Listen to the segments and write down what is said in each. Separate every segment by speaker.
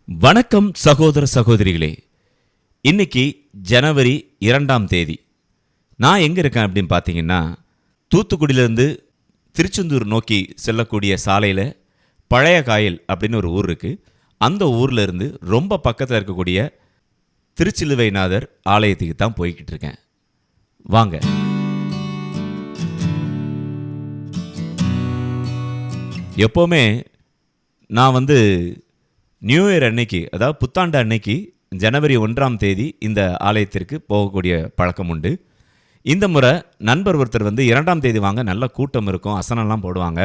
Speaker 1: வணக்கம் சகோதர சகோதரிகளே. இன்னைக்கு ஜனவரி 2ஆம் தேதி. நான் எங்கே இருக்கேன் அப்படின்னு பார்த்தீங்கன்னா, தூத்துக்குடியிலேருந்து திருச்செந்தூர் நோக்கி செல்லக்கூடிய சாலையில் பழைய காயல் அப்படின்னு ஒரு ஊர் இருக்குது. அந்த ஊரில் இருந்து ரொம்ப பக்கத்தில் இருக்கக்கூடிய திருச்சிலுவைநாதர் ஆலயத்துக்கு தான் போய்கிட்டு இருக்கேன். வாங்க. எப்போவுமே நான் நியூ இயர் அன்னைக்கு, அதாவது புத்தாண்டு அன்னைக்கு ஜனவரி 1ஆம் தேதி இந்த ஆலயத்திற்கு போகக்கூடிய பழக்கம் உண்டு. இந்த முறை நண்பர் ஒருத்தர் 2ஆம் தேதி வாங்க, நல்ல கூட்டம் இருக்கும், அசனம்லாம் போடுவாங்க,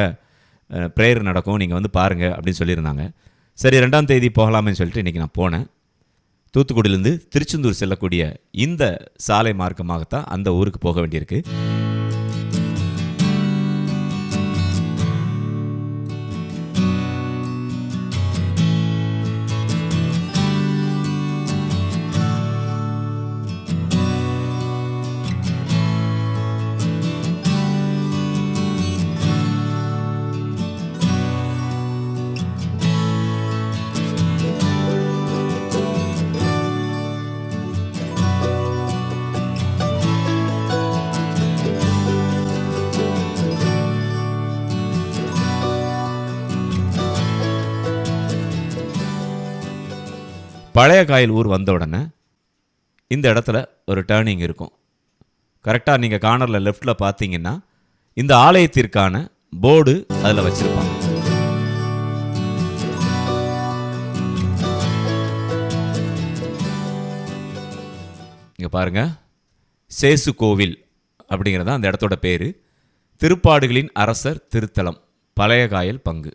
Speaker 1: ப்ரேயர் நடக்கும், நீங்கள் பாருங்கள் அப்படின்னு சொல்லியிருந்தாங்க. சரி, 2ஆம் தேதி போகலாமேன்னு சொல்லிட்டு இன்றைக்கி நான் போனேன். தூத்துக்குடியிலேருந்து திருச்செந்தூர் செல்லக்கூடிய இந்த சாலை மார்க்கமாகத்தான் அந்த ஊருக்கு போக வேண்டியிருக்கு. பழைய காயல் ஊர் வந்த உடனே இந்த இடத்துல ஒரு டேர்னிங் இருக்கும். கரெக்டாக நீங்கள் கார்னரில் லெஃப்டில் பார்த்தீங்கன்னா இந்த ஆலயத்திற்கான போர்டு அதில் வச்சுருப்பாங்க. இங்கே பாருங்கள், சேசு கோவில் அப்படிங்கிறதா அந்த இடத்தோட பேர். திருப்பாடுகளின் அரசர் திருத்தலம், பழைய காயல் பங்கு.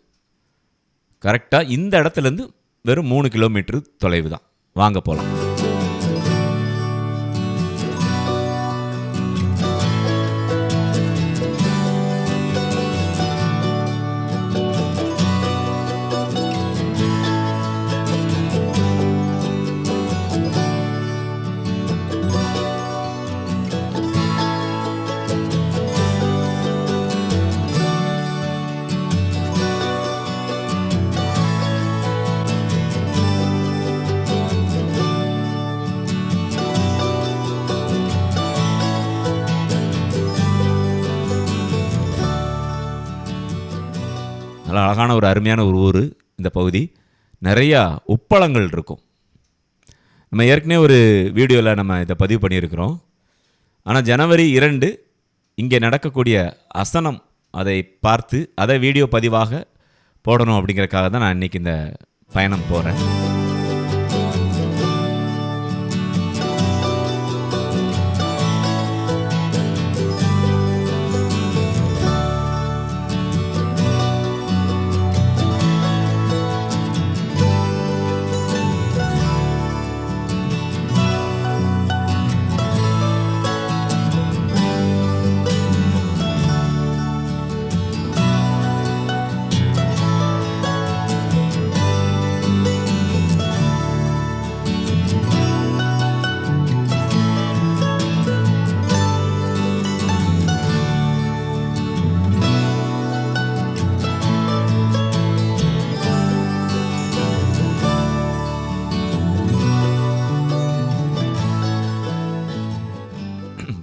Speaker 1: கரெக்டாக இந்த இடத்துலேருந்து வெறும் 3 கிலோமீட்டர் தொலைவு தான். வாங்க போகலாம். நல்லா அழகான ஒரு அருமையான ஒரு ஊர் இந்த பகுதி. நிறையா உப்பளங்கள் இருக்கும். நம்ம ஏற்கனவே ஒரு வீடியோவில் நம்ம இதை பதிவு பண்ணியிருக்கிறோம். ஆனால் ஜனவரி 2 இங்கே நடக்கக்கூடிய அசனம் அதை பார்த்து அதை வீடியோ பதிவாக போடணும் அப்படிங்கிறதுக்காக தான் நான் இன்றைக்கி இந்த பயணம் போகிறேன்.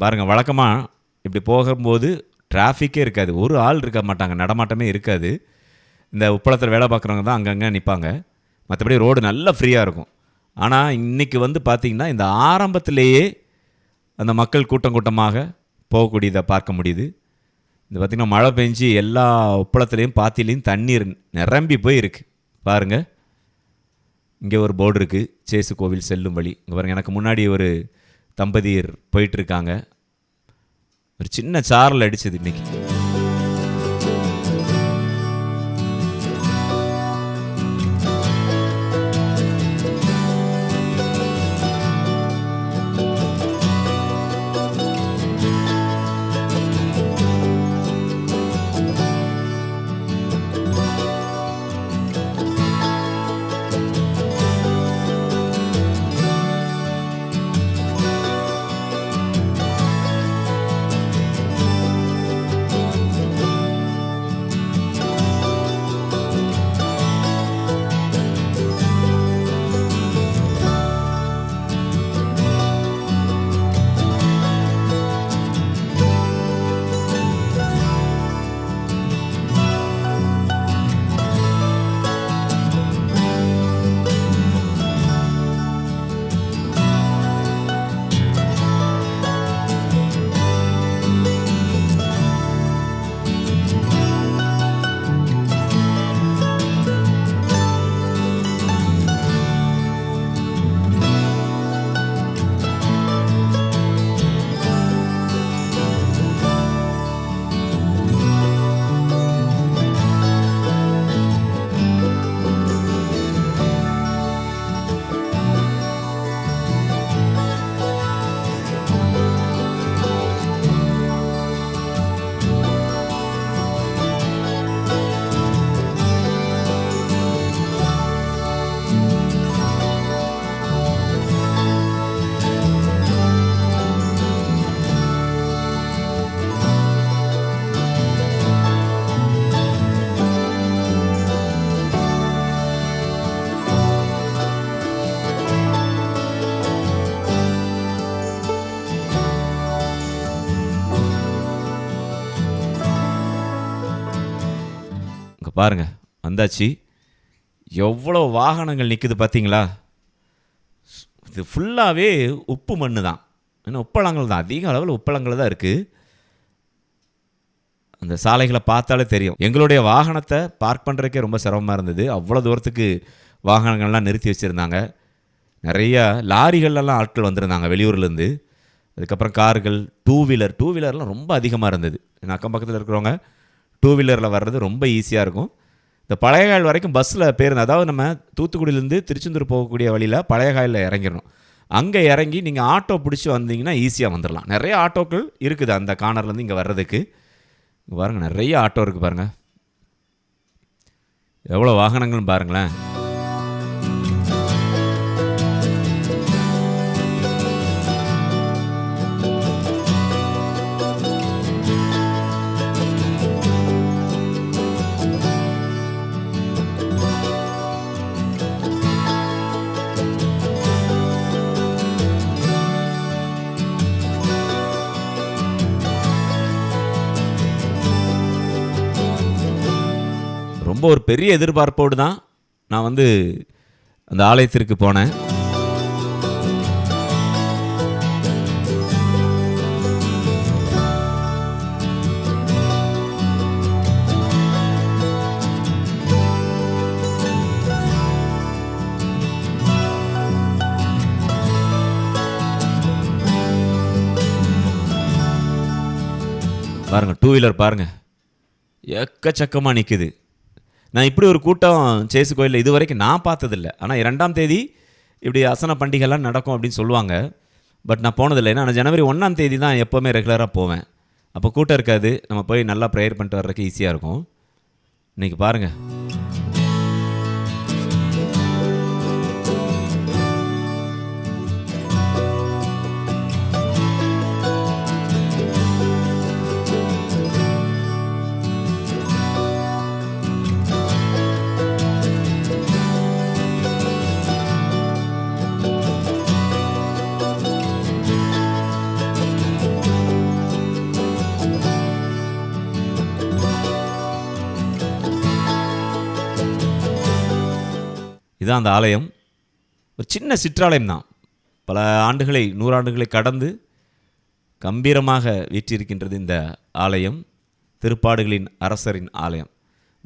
Speaker 1: பாருங்கள், வழக்கமாக இப்படி போகும்போது டிராஃபிக்கே இருக்காது, ஒரு ஆள் இருக்க மாட்டாங்க, நடமாட்டமே இருக்காது. இந்த உப்பளத்தில் வேலை பார்க்குறவங்க தான் அங்கங்கே நிற்பாங்க, மற்றபடி ரோடு நல்லா ஃப்ரீயாக இருக்கும். ஆனால் இன்றைக்கி பார்த்திங்கன்னா இந்த ஆரம்பத்திலேயே அந்த மக்கள் கூட்டம் கூட்டமாக போகக்கூடியதை பார்க்க முடியுது. இந்த பார்த்திங்கன்னா மழை பெஞ்சு எல்லா உப்பளத்துலேயும் பாத்திலையும் தண்ணீர் நிரம்பி போய் இருக்குது. பாருங்கள், இங்கே ஒரு போர்டு இருக்குது, சேசு கோவில் செல்லும் வழி. இங்கே பாருங்கள், எனக்கு முன்னாடி ஒரு தம்பதியர் போயிட்டுருக்காங்க. ஒரு சின்ன சாரல் அடிச்சது இன்னைக்கு. பாருங்கள் வந்தாச்சு. எவ்வளோ வாகனங்கள் நிற்குது பார்த்தீங்களா? இது ஃபுல்லாகவே உப்பு மண்ணு தான், ஏன்னா உப்பளங்கள் தான், அதிக அளவில் உப்பளங்கள் தான் இருக்குது. அந்த சாலைகளை பார்த்தாலே தெரியும். எங்களுடைய வாகனத்தை பார்க் பண்ணுறதுக்கே ரொம்ப சிரமமாக இருந்தது. அவ்வளோ தூரத்துக்கு வாகனங்கள்லாம் நிறுத்தி வச்சுருந்தாங்க. நிறையா லாரிகள்லாம் ஆட்கள் வந்திருந்தாங்க வெளியூர்லேருந்து. அதுக்கப்புறம் கார்கள், டூ வீலர்லாம் ரொம்ப அதிகமாக இருந்தது. அக்கம் பக்கத்தில் இருக்கிறவங்க டூ வீலரில் வர்றது ரொம்ப ஈஸியாக இருக்கும். இந்த பழையகாயல் வரைக்கும் பஸ்ஸில் பேருந்து, அதாவது நம்ம தூத்துக்குடியிலேருந்து திருச்செந்தூர் போகக்கூடிய வழியில் பழையகாயலில் இறங்கிடணும். அங்கே இறங்கி நீங்கள் ஆட்டோ பிடிச்சி வந்தீங்கன்னா ஈஸியாக வந்துடலாம். நிறைய ஆட்டோக்கள் இருக்குது அந்த கார்னர்லேருந்து இங்கே வர்றதுக்கு. இங்கே பாருங்கள், நிறைய ஆட்டோ இருக்குது பாருங்கள், எவ்வளோ வாகனங்கள்னு பாருங்களேன். ரொம்ப ஒரு பெரிய எதிர்பார்ப்போடு தான் நான் அந்த ஆலயத்திற்கு போனேன். பாருங்க, டூ வீலர் பாருங்க, எக்கச்சக்கமாக நிற்குது. நான் இப்படி ஒரு கூட்டம் சேசு கோயிலில் இது வரைக்கும் நான் பார்த்ததில்லை. ஆனால் 2ஆம் தேதி இப்படி அசன பண்டிகைலாம் நடக்கும் அப்படின்னு சொல்லுவாங்க. பட் நான் போனதில்லை. ஏன்னா நான் ஜனவரி 1ஆம் தேதி தான் எப்போவுமே ரெகுலராக போவேன். அப்போ கூட்டம் இருக்காது, நம்ம போய் நல்லா ப்ரேயர் பண்ணிட்டு வர்றதுக்கு ஈஸியாக இருக்கும். இன்றைக்கி பாருங்கள், இதுதான் அந்த ஆலயம். ஒரு சின்ன சிற்றாலயம் தான். பல ஆண்டுகளை, 100 ஆண்டுகளை கடந்து கம்பீரமாக வீற்றிருக்கின்றது இந்த ஆலயம். திருப்பாடுகளின் அரசரின் ஆலயம்.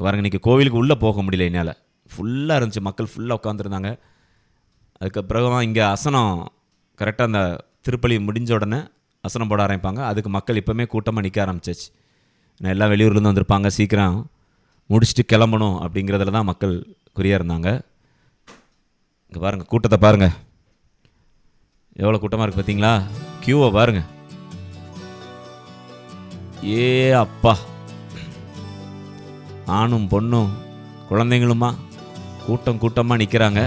Speaker 1: பாருங்கள், இன்றைக்கி கோவிலுக்கு உள்ளே போக முடியல என்னால். ஃபுல்லாக இருந்துச்சு, மக்கள் ஃபுல்லாக உட்காந்துருந்தாங்க. அதுக்கப்புறமா இங்கே அசனம் கரெக்டாக அந்த திருப்பலி முடிஞ்ச உடனே அசனம் போட ஆரம்பிப்பாங்க. அதுக்கு மக்கள் இப்போவுமே கூட்டமாக நிற்க ஆரம்பிச்சிச்சு. நான் எல்லாம் வெளியூர்லேருந்து வந்திருப்பாங்க, சீக்கிரம் முடிச்சுட்டு கிளம்பணும் அப்படிங்கிறதுல தான் மக்கள் குறியாக இருந்தாங்க. இங்கே பாருங்கள், கூட்டத்தை பாருங்கள், எவ்வளோ கூட்டமாக இருக்குது பார்த்தீங்களா? க்யூவை பாருங்கள். ஏ அப்பா, ஆணும் பொண்ணும் குழந்தைங்களுமா கூட்டம் கூட்டமாக நிற்கிறாங்க.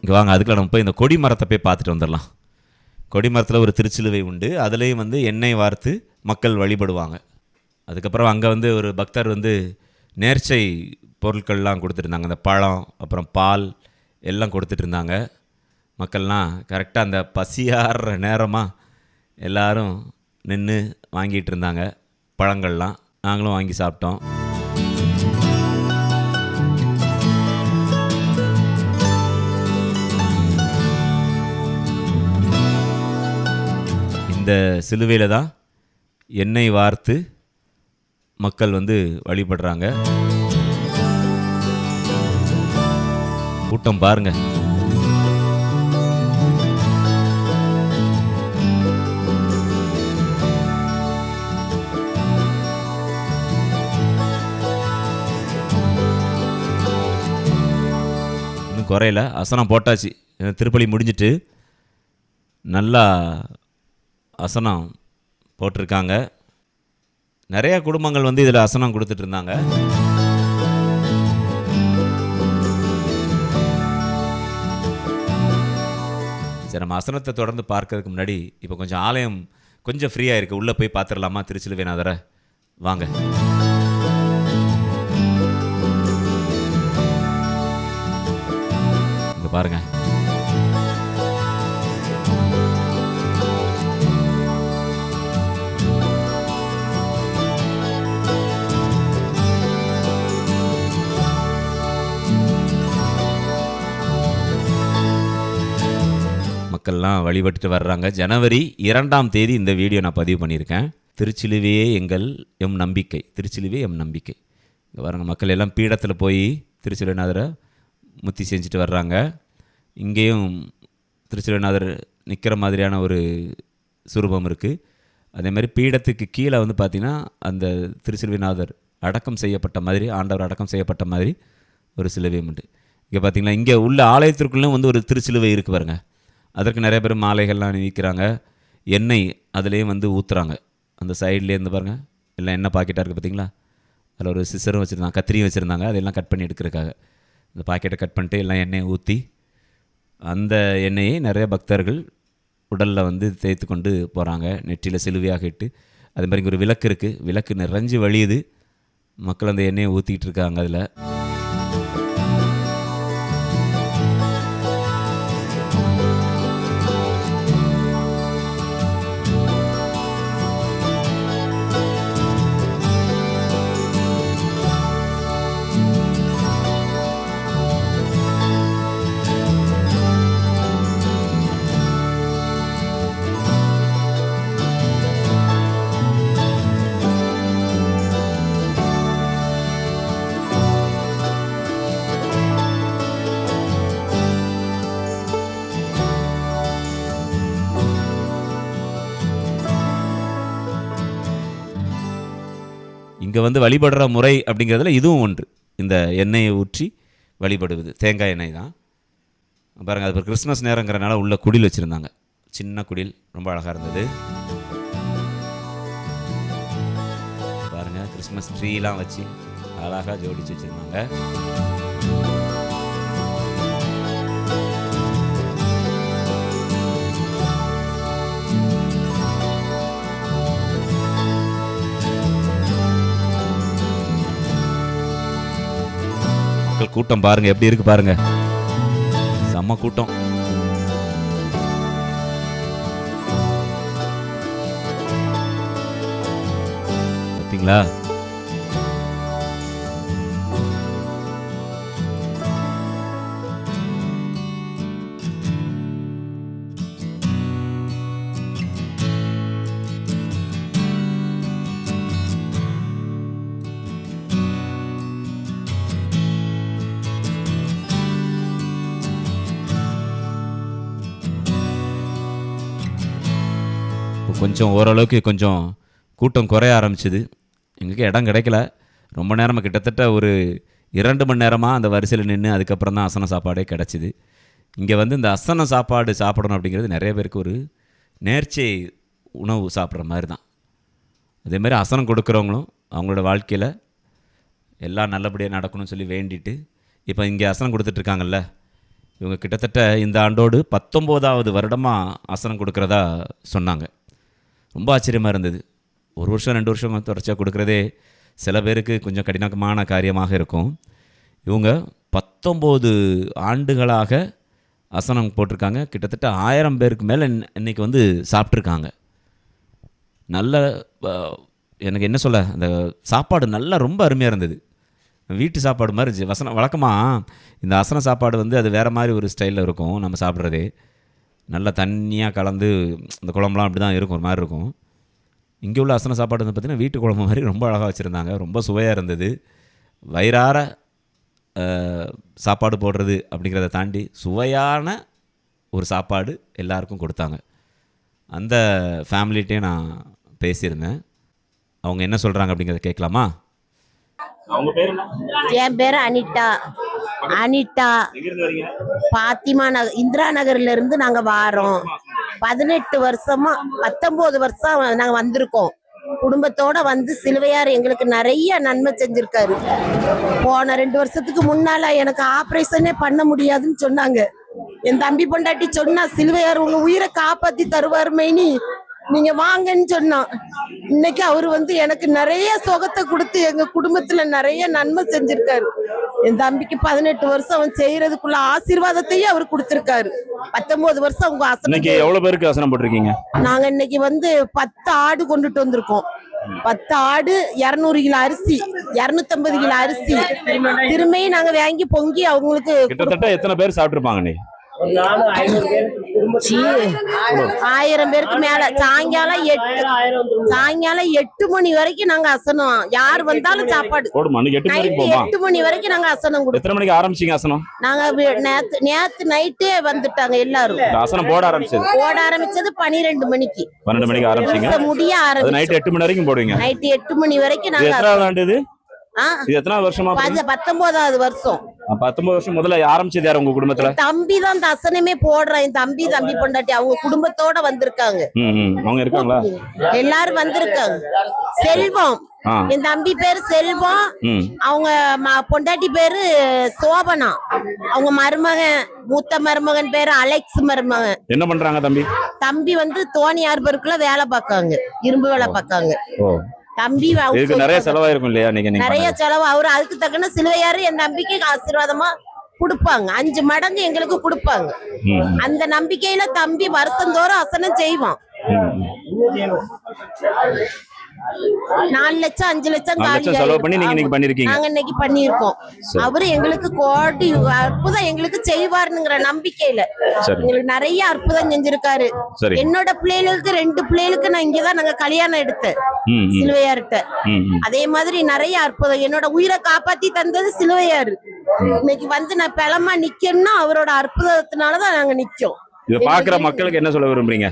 Speaker 1: இங்கே வாங்க, அதுக்குள்ள நம்ம போய் இந்த கொடி மரத்தை போய் பார்த்துட்டு வந்துடலாம். கொடி மரத்தில் ஒரு திருச்சிலுவை உண்டு. அதுலேயும் எண்ணெய் வார்த்து மக்கள் வழிபடுவாங்க. அதுக்கப்புறம் அங்கே ஒரு பக்தர் நேர்ச்சை பொருட்கள்லாம் கொடுத்துட்ருந்தாங்க. அந்த பழம், அப்புறம் பால் எல்லாம் கொடுத்துட்டு இருந்தாங்க. மக்கள்லாம் கரெக்டாக அந்த பசியாடுற நேரமாக எல்லோரும் நின்று வாங்கிட்டு இருந்தாங்க பழங்கள்லாம். நாங்களும் வாங்கி சாப்பிட்டோம். இந்த சிலுவையில் தான் எண்ணெய் வார்த்து மக்கள் வழிபடுறாங்க. கூட்டம் பாருங்க. இன்னும் குறையில, அசனம் போட்டாச்சு. திருப்பலி முடிஞ்சிட்டு நல்லா அசனம் போட்டிருக்காங்க. நிறையா குடும்பங்கள் இதில் அசனம் கொடுத்துட்டு இருந்தாங்க. சரி, நம்ம அசனத்தை தொடர்ந்து பார்க்கறதுக்கு முன்னாடி இப்போ கொஞ்சம் ஆலயம் கொஞ்சம் ஃப்ரீயாக இருக்குது, உள்ளே போய் பார்த்துடலாமா திருச்சிலுவைநாதரை? வாங்க. இங்கே பாருங்க. மக்கள்லாம் வழிபட்டுட்டு வர்றாங்க. ஜனவரி 2ஆம் தேதி இந்த வீடியோ நான் பதிவு பண்ணியிருக்கேன். திருச்சிலுவையே எம் நம்பிக்கை, திருச்சிலுவே எம் நம்பிக்கை. இங்கே பாருங்க, மக்கள் எல்லாம் பீடத்தில் போய் திருச்சிலுவைநாதரை முத்தி செஞ்சுட்டு வர்றாங்க. இங்கேயும் திருச்சிலுவைநாதர் நிற்கிற மாதிரியான ஒரு சுரூபம் இருக்குது. அதேமாதிரி பீடத்துக்கு கீழே வந்து பார்த்திங்கன்னா அந்த திருச்சிலுவைநாதர் அடக்கம் செய்யப்பட்ட மாதிரி, ஆண்டவர் அடக்கம் செய்யப்பட்ட மாதிரி ஒரு சிலுவையும் உண்டு. இங்கே பார்த்திங்கன்னா இங்கே உள்ள ஆலயத்திற்குள்ளும் வந்து ஒரு திருச்சிலுவை இருக்குது பாருங்க. அதற்கு நிறைய பேர் மாலைகள்லாம் அணிவிக்கிறாங்க. எண்ணெய் அதுலேயும் வந்து ஊற்றுறாங்க. அந்த சைட்லேருந்து பாருங்கள், எல்லாம் எண்ணெய் பாக்கெட்டாக இருக்குது பார்த்தீங்களா? அதில் ஒரு சிசரும் வச்சுருந்தாங்க, கத்திரியும் வச்சுருந்தாங்க. அதெல்லாம் கட் பண்ணி எடுக்கிறதுக்காக அந்த பாக்கெட்டை கட் பண்ணிட்டு எல்லாம் எண்ணெயை ஊற்றி அந்த எண்ணெயை நிறைய பக்தர்கள் உடலில் வந்து தேய்த்து கொண்டு போகிறாங்க. நெற்றியில் சிலுவையாக இட்டு. அது மாதிரி இங்கே ஒரு விளக்கு இருக்குது, விளக்கு நிறைஞ்சு வழியுது. மக்கள் அந்த எண்ணெயை ஊற்றிக்கிட்டு இருக்காங்க. அதில் இங்கே வந்து வழிபடுற முறை அப்படிங்கிறதுல இதுவும் ஒன்று. இந்த எண்ணெயை ஊற்றி வழிபடுவது தேங்காய் எண்ணெய் தான். பாருங்கள், அது கிறிஸ்மஸ் நேரங்கிறனால உள்ள குடில் வச்சுருந்தாங்க. சின்ன குடில், ரொம்ப அழகாக இருந்தது. பாருங்கள், கிறிஸ்மஸ் ட்ரீலாம் வச்சு அழகாக ஜோடிச்சு வச்சுருந்தாங்க. கூட்டம் பாருங்க எப்படி இருக்கு பாருங்க, செம்ம கூட்டம். பார்த்தீங்களா? கொஞ்சம் ஓரளவுக்கு கொஞ்சம் கூட்டம் குறைய ஆரம்பிச்சுது. எங்களுக்கு இடம் கிடைக்கல. ரொம்ப நேரமாக கிட்டத்தட்ட ஒரு 2 மணி நேரமாக அந்த வரிசையில் நின்று அதுக்கப்புறம் தான் அசன சாப்பாடே கிடச்சிது. இங்கே வந்து இந்த அசன சாப்பாடு சாப்பிடணும் அப்படிங்கிறது நிறைய பேருக்கு ஒரு நேர்ச்சை உணவு சாப்பிட்ற மாதிரி தான். அதேமாதிரி அசனம் கொடுக்குறவங்களும் அவங்களோட வாழ்க்கையில் எல்லாம் நல்லபடியாக நடக்கணும்னு சொல்லி வேண்டிட்டு இப்போ இங்கே அசனம் கொடுத்துட்ருக்காங்கல்ல, இவங்க கிட்டத்தட்ட இந்த ஆண்டோடு 19வது வருடமாக அசனம் கொடுக்குறதா சொன்னாங்க. ரொம்ப ஆச்சரியமாக இருந்தது. 1 வருஷம் 2 வருஷம் தொடர்ச்சியாக கொடுக்குறதே சில பேருக்கு கொஞ்சம் கடினமான காரியமாக இருக்கும். இவங்க 19 ஆண்டுகளாக அசனம் போட்டிருக்காங்க. கிட்டத்தட்ட 1000 பேருக்கு மேலே இன்றைக்கி வந்து சாப்பிட்ருக்காங்க. நல்ல எனக்கு என்ன சொல்ல, அந்த சாப்பாடு நல்லா ரொம்ப அருமையாக இருந்தது. வீட்டு சாப்பாடு மாதிரி இருந்துச்சு. வழக்கமாக இந்த அசன சாப்பாடு வந்து அது வேறு மாதிரி ஒரு ஸ்டைலில் இருக்கும். நம்ம சாப்பிட்றதே நல்லா தண்ணியாக கலந்து இந்த குழம்புலாம் அப்படி தான் இருக்கும், ஒரு மாதிரி இருக்கும். இங்கே உள்ள அசன சாப்பாடு வந்து பார்த்திங்கன்னா வீட்டு குழம்பு மாதிரி ரொம்ப அழகாக வச்சுருந்தாங்க. ரொம்ப சுவையாக இருந்தது. வயிறார சாப்பாடு போடுறது அப்படிங்கிறத தாண்டி சுவையான ஒரு சாப்பாடு எல்லாருக்கும் கொடுத்தாங்க. அந்த ஃபேமிலிகிட்டையும் நான் பேசியிருந்தேன். அவங்க என்ன சொல்கிறாங்க அப்படிங்கிறத கேட்கலாமா?
Speaker 2: அவங்க பேர் என்ன? என் பேர் அனிதா. பாத்திமா நகர், இந்திரா நகர்ல இருந்து நாங்க வாரோம். 18 வருஷமா 19 வருஷம் நாங்க வந்திருக்கோம். குடும்பத்தோட வந்து சிலுவையார் எங்களுக்கு நிறைய நன்மை செஞ்சிருக்காரு. போன 2 வருஷத்துக்கு முன்னால எனக்கு ஆபரேஷனே பண்ண முடியாதுன்னு சொன்னாங்க. என் தம்பி பொண்டாட்டி சொன்னா சிலுவையார் உங்க உயிரை காப்பாத்தி தருவார் மைனி, நீங்க வாங்கன்னு சொன்னான். இன்னைக்கு அவரு வந்து எனக்கு நிறைய சுகத்தை கொடுத்து எங்க குடும்பத்துல நிறைய நன்மை செஞ்சிருக்காரு. என் தம்பிக்கு 18 வருஷம் அவன் செய்யறதுக்குள்ள ஆசீர்வாதத்தையும் அவர் கொடுத்திருக்காரு. 19 வருஷம் அவங்க
Speaker 3: இன்னைக்கு எவ்வளவு பேருக்கு ஆசனம் போட்டிருக்கீங்க?
Speaker 2: நாங்க இன்னைக்கு வந்து 10 ஆடு கொண்டுட்டு வந்திருக்கோம். 10 ஆடு, 200 கிலோ அரிசி, 250 கிலோ அரிசி திரும்பியும் நாங்க வாங்கி பொங்கி அவங்களுக்கு
Speaker 3: கிட்டத்தட்ட எத்தனை பேர் சாப்பிட்டுருப்பாங்க நீ?
Speaker 2: 1000 பேருக்கு மேல. சாயங்காலம் 8 மணி வரைக்கும் நாங்க அசனம், யார் வந்தாலும் சாப்பாடு. 8 மணி வரைக்கும் நாங்க அசனம் கொடுப்போம்.
Speaker 3: எத்தனை மணிக்கு ஆரம்பிச்சீங்க அசனம்?
Speaker 2: நாங்க நேத்து நைட்டே வந்துட்டாங்க எல்லாரும்.
Speaker 3: அசனம் போட
Speaker 2: ஆரம்பிச்சது 12 மணிக்கு.
Speaker 3: 12 மணிக்கு ஆரம்பிச்சீங்க,
Speaker 2: முடிய ஆரம்பிச்சு
Speaker 3: நைட் 8 மணி வரைக்கும் போடுவீங்க.
Speaker 2: நைட் 8 மணி வரைக்கும் நாங்க.
Speaker 3: எத்தனாவது ஆண்டு இது? இது எத்தனாவது வருஷமா?
Speaker 2: 19வது வருஷம்.
Speaker 3: 19 வருஷம். முதல்ல ஆரம்பிச்சது யார் உங்க குடும்பத்துல?
Speaker 2: தம்பி தான் இந்த அசனமே போடுறான். என் தம்பி பொண்டாட்டி அவங்க குடும்பத்தோட வந்திருக்காங்க.
Speaker 3: அவங்க இருக்காங்களா?
Speaker 2: எல்லாரும் வந்திருக்காங்க. செல்வம், என் தம்பி பேரு செல்வம், அவங்க பொண்டாட்டி பேரு சோபனா, அவங்க மருமகன் மூத்த மருமகன் பேரு அலெக்ஸ் மருமகன்.
Speaker 3: என்ன பண்றாங்க தம்பி?
Speaker 2: தம்பி வந்து தோணி ஆர்பருக்குள்ள வேலை பார்க்காங்க, இரும்பு வேலை பார்க்காங்க. தம்பி
Speaker 3: நிறைய செலவாயிருக்கும் இல்லையா?
Speaker 2: நிறைய செலவு. அவரு அதுக்கு தக்கன சிலுவையாரு என் தம்பிக்கு ஆசீர்வாதமா கொடுப்பாங்க. 5 மடங்கு எங்களுக்கு கொடுப்பாங்க. அந்த நம்பிக்கையில தம்பி வருஷந்தோறும் அசனம் செய்வான். 4 லட்சம் 5 லட்சம்
Speaker 3: செலவு பண்ணி நீங்க இன்னைக்கு பண்ணிருக்கீங்க.
Speaker 2: நாங்க இன்னைக்கு பண்ணிருக்கோம். அவரு எங்களுக்கு கோடி அற்புதம் எங்களுக்கு செய்வாருங்கிற நம்பிக்கையில எங்களுக்கு நிறைய அற்புதம் செஞ்சிருக்காரு. என்னோட பிள்ளைகளுக்கு 2 பிள்ளைகளுக்கு நான் இங்கதான் நாங்க கல்யாணம் எடுத்தேன் சிலுவையார்கிட்ட. அதே மாதிரி நிறைய அற்புதம். என்னோட உயிரை காப்பாத்தி தந்தது சிலுவையாரு. இன்னைக்கு வந்து நான் பலமா நிக்கணும்னா அவரோட அற்புதத்தினாலதான் நாங்க நிக்கோம்.
Speaker 3: இத பாக்குற மக்களுக்கு என்ன சொல்ல விரும்புறீங்க?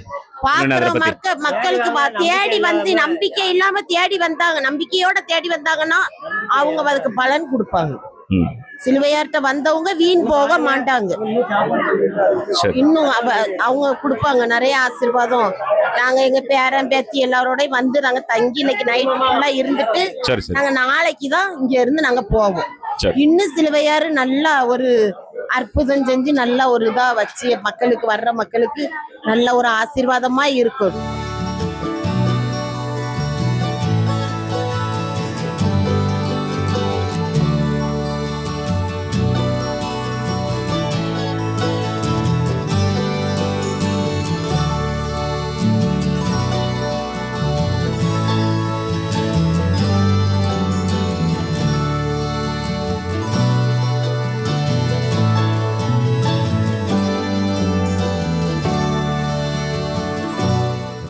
Speaker 2: மக்களுக்கு தேடி வந்து நம்பிக்கை இல்லாம தேடி வந்தாங்க, நம்பிக்கையோட தேடி வந்தாங்கன்னா அவங்க அதுக்கு பலன் கொடுப்பாங்க. சிலுவையார்ட்ட வந்தவங்க வீண் போக மாட்டாங்க. இன்னும் அவங்க கொடுப்பாங்க நிறைய ஆசீர்வாதம். நாங்க எங்க பேரன் பேத்தி எல்லாரோட வந்து நாங்க தங்கி இன்னைக்கு நைட் ஃபுல்லா இருந்துட்டு நாங்க நாளைக்கு தான் இங்க இருந்து நாங்க போவோம். இன்னும் சிலுவையாரு நல்லா ஒரு அற்புதம் செஞ்சு நல்ல ஒரு இதா வச்சு மக்களுக்கு வர்ற மக்களுக்கு நல்ல ஒரு ஆசீர்வாதமா இருக்கும்.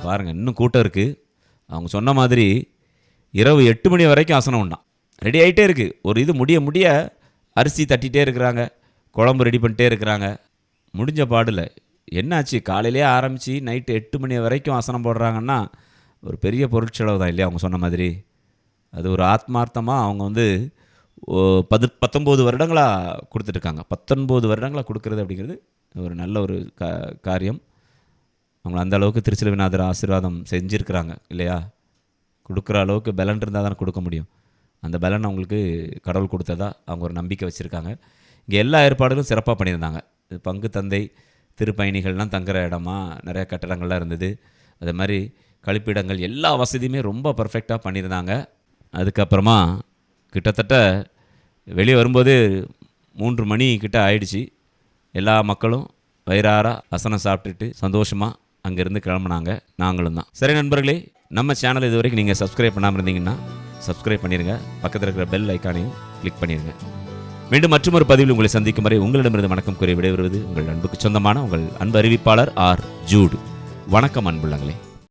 Speaker 1: பாருங்க, இன்னும் கூட்டம் இருக்குது. அவங்க சொன்ன மாதிரி இரவு 8 மணி வரைக்கும் ஆசனம் உண்டாம். ரெடி ஆகிட்டே இருக்குது. ஒரு இது முடிய அரிசி தட்டிகிட்டே இருக்கிறாங்க, குழம்பு ரெடி பண்ணிட்டே இருக்கிறாங்க. முடிஞ்ச பாடில் என்னாச்சு, காலையிலே ஆரம்பித்து நைட்டு 8 மணி வரைக்கும் ஆசனம் போடுறாங்கன்னா ஒரு பெரிய பொருட்செலவு தான் இல்லையா? அவங்க சொன்ன மாதிரி அது ஒரு ஆத்மார்த்தமாக அவங்க வந்து 19 வருடங்களாக கொடுத்துட்ருக்காங்க. 19 வருடங்களாக கொடுக்குறது அப்படிங்கிறது ஒரு நல்ல ஒரு காரியம். அவங்கள அந்த அளவுக்கு திருச்சிலுவைநாதர் ஆசீர்வாதம் செஞ்சுருக்கிறாங்க இல்லையா? கொடுக்குற அளவுக்கு பலன் இருந்தால் தானே கொடுக்க முடியும். அந்த பலன் அவங்களுக்கு கடவுள் கொடுத்ததா அவங்க ஒரு நம்பிக்கை வச்சுருக்காங்க. இங்கே எல்லா ஏற்பாடுகளும் சிறப்பாக பண்ணியிருந்தாங்க. பங்கு தந்தை திருப்பயணிகள்லாம் தங்குற இடமா நிறைய கட்டடங்கள்லாம் இருந்தது. அது மாதிரி கழிப்பிடங்கள் எல்லா வசதியுமே ரொம்ப பர்ஃபெக்டாக பண்ணியிருந்தாங்க. அதுக்கப்புறமா கிட்டத்தட்ட வெளியே வரும்போது 3 மணி கிட்ட ஆயிடுச்சு. எல்லா மக்களும் வயிறார அசனம் சாப்பிட்டுட்டு சந்தோஷமாக அங்கேருந்து கிளம்புனாங்க. நாங்களும் தான். சரி நண்பர்களே, நம்ம சேனல் இது வரைக்கும் நீங்கள் சப்ஸ்கிரைப் பண்ணாமல் இருந்தீங்கன்னா சப்ஸ்கிரைப் பண்ணிடுங்க. பக்கத்தில் இருக்கிற பெல் ஐக்கானையும் கிளிக் பண்ணிடுங்க. மீண்டும் மற்றொரு பதிவில் உங்களை சந்திக்கும் வரை உங்களிடமிருந்து வணக்கம் கூறி விடைபெறுவது உங்கள் அன்புக்கு சொந்தமான உங்கள் அன்பு அறிவிப்பாளர் ஆர். ஜூட். வணக்கம் அன்புள்ளங்களே.